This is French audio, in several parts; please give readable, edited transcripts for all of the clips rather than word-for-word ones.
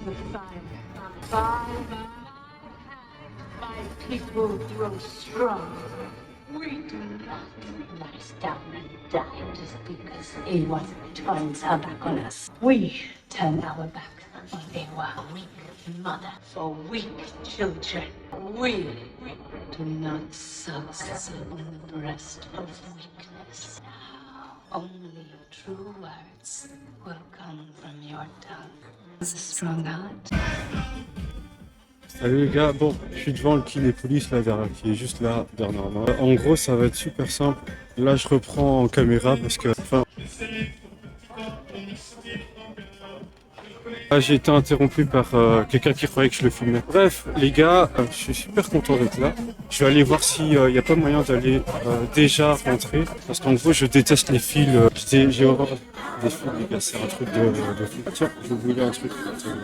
My people grow strong. We do not lie down and die just because Ewa turns her back on us. We turn our back on Ewa, weak mother for weak children. We do not subsist in the breast of weakness. Now, only true words will come from your tongue. A strong heart. Salut les gars, bon, je suis devant le Kinépolis là, qui est juste là derrière moi. En gros, ça va être super simple. Là, je reprends en caméra parce que, là, j'ai été interrompu par quelqu'un qui croyait que je le filmais. Bref, les gars, je suis super content d'être là. Je vais aller voir s'il n'y a pas moyen d'aller déjà rentrer. Parce qu'en gros, je déteste les fils. J'ai horreur des fils, les gars, c'est un truc de fou. Ah, tiens, je voulais un truc.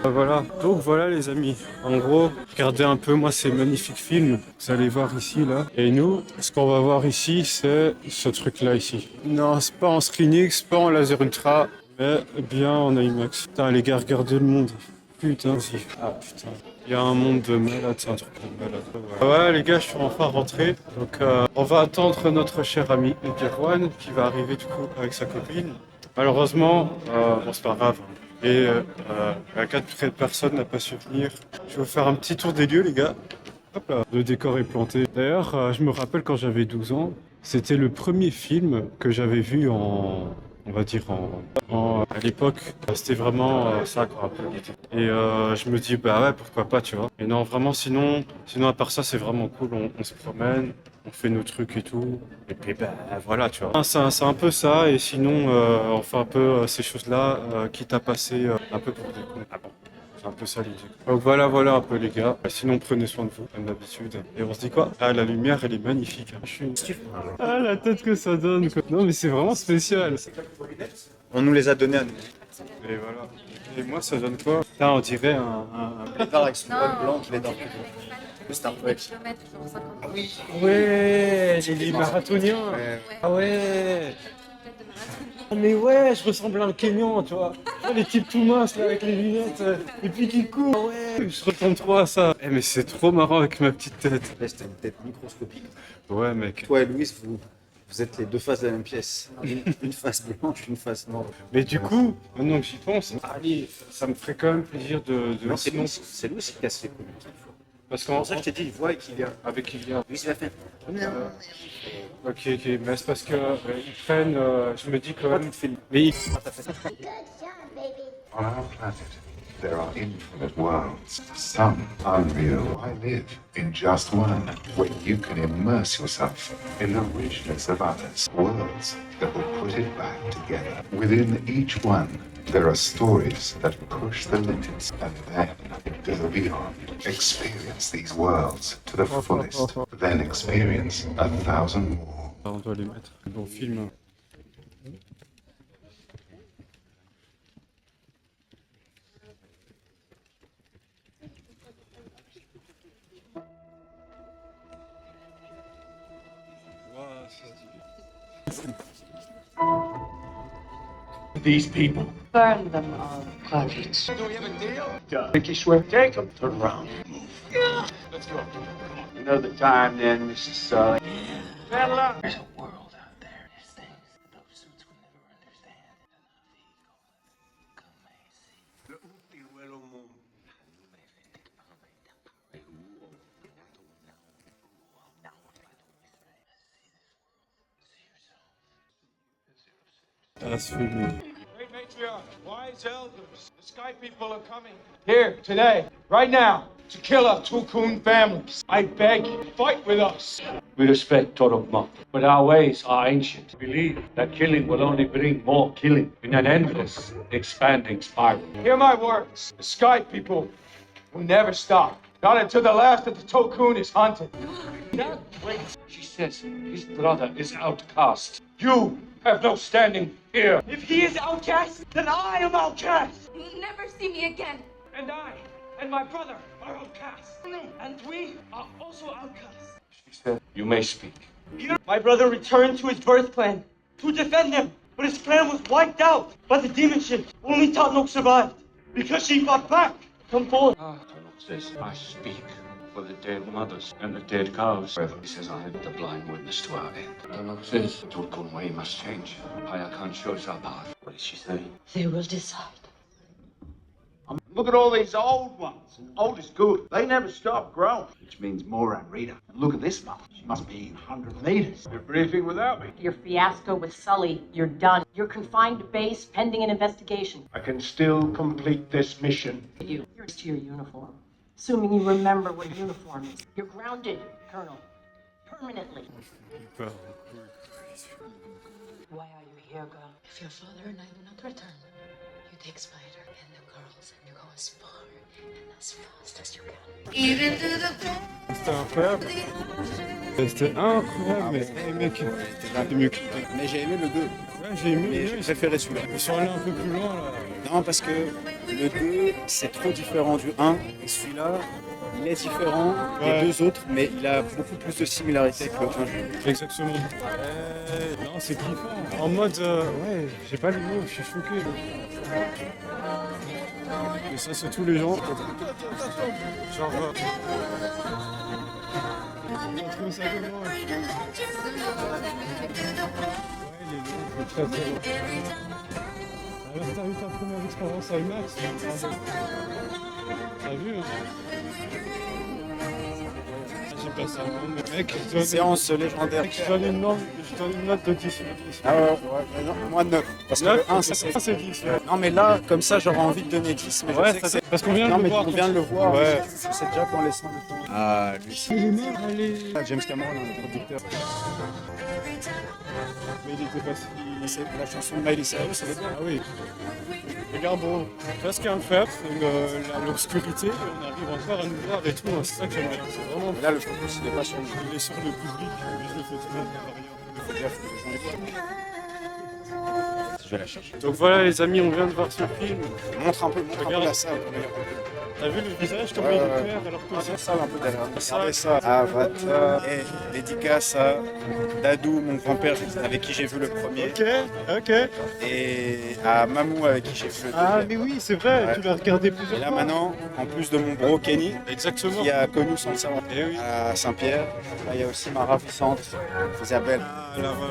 Voilà, donc voilà les amis. En gros, regardez un peu, moi, ces magnifiques films. Vous allez voir ici, là. Et nous, ce qu'on va voir ici, c'est ce truc-là ici. Non, c'est pas en ScreenX, pas en Laser Ultra. Mais bien en IMAX. Putain les gars, regardez le monde. Putain, si. Ah putain. Il y a un monde de malade, c'est un truc de malade. Ouais les gars, je suis enfin rentré. Donc on va attendre notre cher ami Erwan qui va arriver du coup avec sa copine. Malheureusement, bon c'est pas grave. Et la 4 personne n'a pas su venir. Je vais vous faire un petit tour des lieux les gars. Hop là. Le décor est planté. D'ailleurs, je me rappelle quand j'avais 12 ans, c'était le premier film que j'avais vu on va dire à l'époque, c'était vraiment ça quoi. Et je me dis bah ouais pourquoi pas tu vois. Et non vraiment sinon à part ça c'est vraiment cool, on se promène, on fait nos trucs et tout. Et puis bah voilà tu vois. C'est un peu ça et sinon on fait un peu ces choses là quitte à passer un peu pour des cons. Ah bon. C'est un peu ça l'idée. Donc voilà un peu les gars. Sinon prenez soin de vous comme d'habitude. Et on se dit quoi? Ah la lumière elle est magnifique. Ah la tête que ça donne quoi. Non mais c'est vraiment spécial. On nous les a donnés à nous. Et voilà. Et moi ça donne quoi? Là on dirait un... Les dards avec son col blanc qui les dards plus gros. C'est un peu Ah oui. Ouais, les marathoniens. Ouais. Ah ouais. Mais ouais, je ressemble à un Kenyan, tu vois. Les types tout minces là avec les lunettes et puis qui courent. Ah ouais, je ressemble trop à ça. Eh mais c'est trop marrant avec ma petite tête. Là, c'était une tête microscopique. Ouais mec. Toi et Louise, vous êtes les deux faces de la même pièce. Une face blanche, une face noire. Mais du coup, maintenant que j'y pense, allez, ça me ferait quand même plaisir de... Non, c'est Louise qui casse les couilles. Parce C'est qu'en pour ça que je t'ai dit, il voit et qu'il vient. avec Kylian. Louise, il a fait. Ok, mais c'est parce que ils prennent, je me dis quand Pourquoi même... tu te filmes? Mais ils... On our planet, there are infinite worlds, some unreal. Why live in just one when you can immerse yourself in the richness of others? Worlds that will put it back together. Within each one, there are stories that push the limits and then go beyond. Experience these worlds to the fullest, then experience 1,000 more. On doit les mettre. Bon film. These people. Burn them all, Claudette. Do we have a deal? Mickey swear. Take them. Turn around. Move. Yeah. Let's go. Another time then, Mrs. Sully. Settle up. There's a world out there. There's things that those suits will never understand. Ah, ce film. Great matriarch, wise elders, the sky people are coming. Here, today, right now, to kill our Tulkun families. I beg you, fight with us. We respect Torokmak, but our ways are ancient. We believe that killing will only bring more killing in an endless, expanding spiral. Hear my words. The sky people will never stop. Not until the last of the Tokun is hunted. Not wait. She says his brother is outcast. You have no standing here. If he is outcast, then I am outcast. You'll never see me again. And I and my brother are outcasts. And we are also outcasts. She said, you may speak. My brother returned to his birth clan to defend them, but his clan was wiped out by the demon ship. Only Tatnok survived because she fought back Come forward. Tolok says, I speak for the dead mothers and the dead cows. He says I am the blind witness to our end. Tolok says, the Turkun way must change. Haya Khan shows our path. What did she say? They will decide. Look at all these old ones. And old is good. They never stop growing. Which means more on Rita. And look at this mother. She must be 100 meters. You're briefing without me. Your fiasco with Sully, you're done. You're confined to base pending an investigation. I can still complete this mission. You're to your uniform. Assuming you remember what uniform is. You're grounded, Colonel. Permanently. Why are you here, girl? If your father and I do not return, you take Spider and the girls and you go as far and as fast as you can. C'était incroyable. C'était incroyable, mais mec, c'est mieux que... Mais j'ai aimé le 2. Ouais, j'ai aimé, Mais j'ai préféré celui-là. Ils sont allés un peu plus loin là. Non, parce que le 2, c'est trop différent du 1. Et celui-là, il est différent Ouais. des deux autres, mais il a beaucoup plus de similarités que le 1. Exactement. Non, c'est kiffant. En mode, ouais, j'ai pas les mots, je suis choqué. Et ça, c'est tous les gens. Genre. On a trouvé ça comment? Ouais, il est long, c'est très très long. Alors, t'as eu ta première expérience IMAX? T'as vu, hein? J'ai passé un bon mec. Séance légendaire. Je donne une note de 10 sur 10. Ah ouais, non, moi 9. Parce que le 1, c'est 10. Ouais. Non, mais là, comme ça, j'aurais envie de donner 10. Mais Ouais, je sais que c'est... parce qu'on vient Non, de le mais voir. on vient de le voir. Ouais. Je sais déjà qu'on laisse le temps. Ah, lui. Il est mort, allez. James Cameron, le producteur. Mais il était pas si. C'est la chanson de Miley Cyrus, c'est bien. Ah oui. Regarde, bon, tu vois ce qu'il y a à faire, c'est l'obscurité, et on arrive encore à nous voir et tout, hein, c'est ça que j'aime bien. C'est vraiment. Là, le focus, il est pas sur lui. Il est sur le public, mais je le fais très bien derrière. Il faut gaffe que les gens écoutent. Je vais la chercher. Donc voilà les amis, on vient de voir ce film. Montre un peu Regarde. la salle. T'as vu le visage comment il est clair alors que C'est ça un peu derrière. Ça. Regardez ça. Avatar. Et dédicace à Dadou, mon grand-père, avec qui j'ai vu le premier. Ok. Et à Mamou, avec qui j'ai vu le deuxième. Ah mais oui, c'est vrai, Ouais. tu l'as regardé Et plusieurs là fois. maintenant, en plus de mon bro Kenny, Exactement. qui a connu sans le savoir, Eh oui. à Saint-Pierre, là il y a aussi ma ravissante Isabelle. Ah la voix,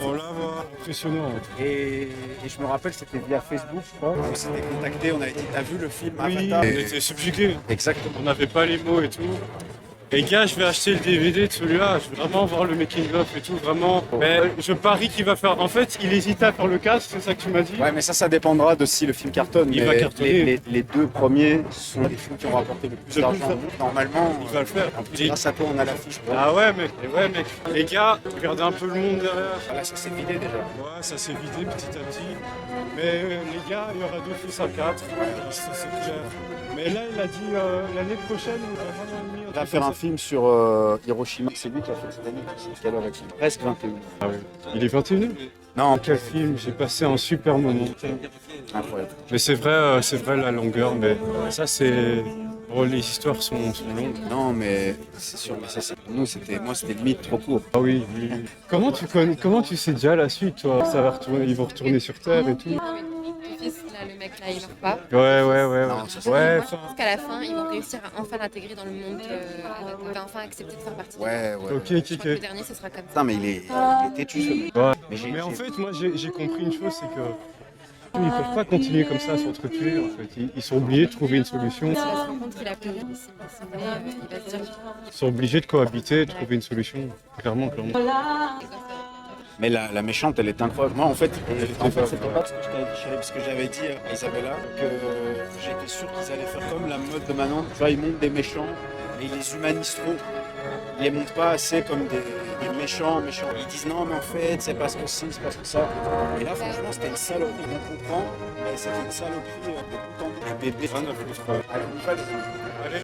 on la voit. Impressionnant. Et je me rappelle, c'était via Facebook, je crois. On s'était contacté, on a été, t'as vu le film Oui, on Avatar? était subjugués. Exactement. On n'avait pas les mots et tout. Et gars, je vais acheter le DVD de celui-là, je veux vraiment voir le making of et tout, vraiment. Mais je parie qu'il va faire. En fait, il hésitait à faire le cast, c'est ça que tu m'as dit? Ouais, mais ça dépendra de si le film cartonne. Il Mais va cartonner. Les deux premiers sont les films qui ont rapporté le plus Le d'argent. plus Normalement, Il va le faire. en plus, grâce à toi, on a l'affiche. Ah ouais mec, Les gars, regardez un peu le monde derrière. Voilà, ça s'est vidé déjà. Ouais, ça s'est vidé petit à petit. Mais les gars, il y aura 2 fils à 4. Ça c'est clair. Mais là, il a dit l'année prochaine, ou dans un an et demi. Il va faire un film sur Hiroshima. C'est lui qui a fait Titanic. Quelle heure est-il? Presque 21. Ah oui. Il est 21. Non, Quel film, j'ai passé un super moment. incroyable. Mais c'est vrai la longueur, mais ça c'est. Oh, les histoires sont longues. Non, mais c'est sûr, mais ça, moi, c'était limite trop court. Ah oui. Comment tu sais déjà la suite, toi? Ça va retourner, ils vont retourner sur Terre et tout. Le fils, là, le mec là, il meurt pas. Ouais. Non, ça, c'est- Ouais, Je pense qu'à la fin, ils vont réussir à enfin l'intégrer dans le monde, il va enfin accepter de faire partie. Ouais. ok. Je crois que le dernier, ce sera comme ça. Putain, mais il est têtu, ce mec. Ouais. Mais En fait, moi j'ai compris une chose, c'est que ils peuvent pas continuer comme ça à s'entretuer. En fait, ils sont obligés de trouver une solution. Il va se rendre compte qu'il a plus de décider, il va se dire Ils sont obligés de cohabiter, de trouver une solution. Clairement. Mais la méchante, elle est incroyable. Moi, en fait, c'était pas ce que je t'avais dit, chérie, parce que j'avais dit à Isabella que j'étais sûr qu'ils allaient faire comme la mode de maintenant. Tu vois, ils montent des méchants, mais ils les humanisent trop. Ils les montent pas assez comme des méchants. Ils disent non, mais en fait, c'est parce que si, c'est parce que ça. Et là, franchement, c'était une saloperie. On comprend, mais c'était une saloperie de bout en bout. Le bébé, 29 autres. À la nouvelle,